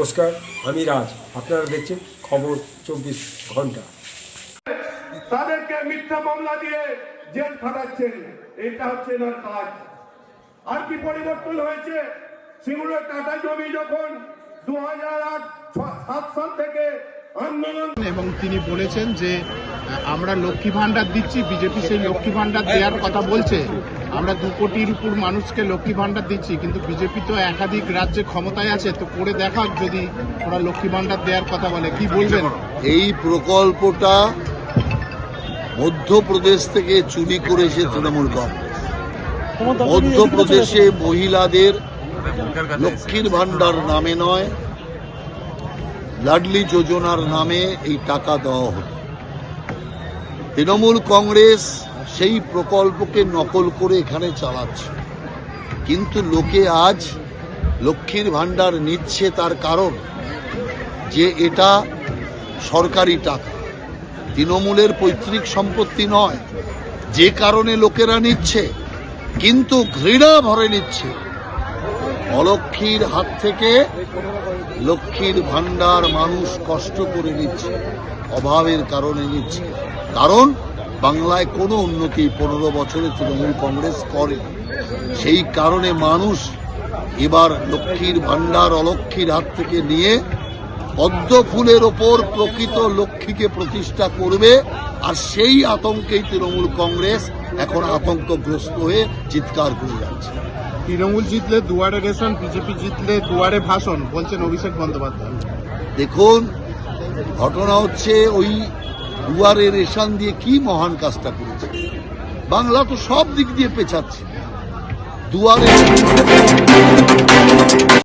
নমস্কার, আমি রাজ। আপনারা দেখছেন খবর 24 ঘন্টা। তাদেরকে মিথ্যা মামলা দিয়ে জেল খাটাচ্ছেন, এটা হচ্ছে না কাজ। আর কি পরিবর্তন হয়েছে? সিঙ্গুরের টাটা জমি যখন 2008-7 সাল থেকে আন্দোলন, এবং তিনি বলেছেন যে আমরা লক্ষ্মী ভান্ডার দিচ্ছি, বিজেপি সেই লক্ষ্মী ভান্ডার দেওয়ার কথা বলছে। আমরা 2 কোটির উপর মানুষকে লক্ষ্মী ভান্ডার দিচ্ছি, কিন্তু বিজেপি তো একাধিক রাজ্যে ক্ষমতায় আছে, তো করে দেখাক যদি ওরা লক্ষ্মী ভান্ডার দেওয়ার কথা বলে। কি বলবেন? এই প্রকল্পটা মধ্যপ্রদেশ থেকে চুরি করেছে তৃণমূল কংগ্রেস। মধ্যপ্রদেশে মহিলাদের লক্ষ্মীর ভান্ডার নামে নয়, লাডলি যোজনার নামে এই টাকা দেওয়া হতো। তৃণমূল কংগ্রেস সেই প্রকল্পকে নকল করে এখানে চালাচ্ছে, কিন্তু লোকে আজ লক্ষ্মীর ভান্ডার নিচ্ছে তার কারণ যে এটা সরকারি টাকা, তৃণমূলের পৈতৃক সম্পত্তি নয়, যে কারণে লোকেরা নিচ্ছে, কিন্তু ঘৃণা ভরে নিচ্ছে। অলক্ষ্মীর হাত থেকে লক্ষ্মীর ভান্ডার মানুষ কষ্ট করে নিচ্ছে, অভাবের কারণে নিচ্ছে। কারণ বাংলায় কোনো উন্নতি 15 বছরে তৃণমূল কংগ্রেস করে, সেই কারণে মানুষ এবার লক্ষ্মীর ভান্ডার অলক্ষ্মীর হাত থেকে নিয়ে পদ্ম ফুলের ওপর প্রকৃত লক্ষ্মীকে প্রতিষ্ঠা করবে। আর সেই আতঙ্কেই তৃণমূল কংগ্রেস এখন আতঙ্কগ্রস্ত হয়ে চিৎকার করে যাচ্ছে। তৃণমূল জিতলে দুয়ারে রেশন, বিজেপি জিতলে দুয়ারে ভাষণ, বলছেন অভিষেক বন্দ্যোপাধ্যায়। দেখুন, ঘটনা হচ্ছে ওই দুয়ারে রেশন দিয়ে কি মহান কাজটা করেছে। বাংলা তো সব দিক দিয়ে পেছাচ্ছে। দুয়ারে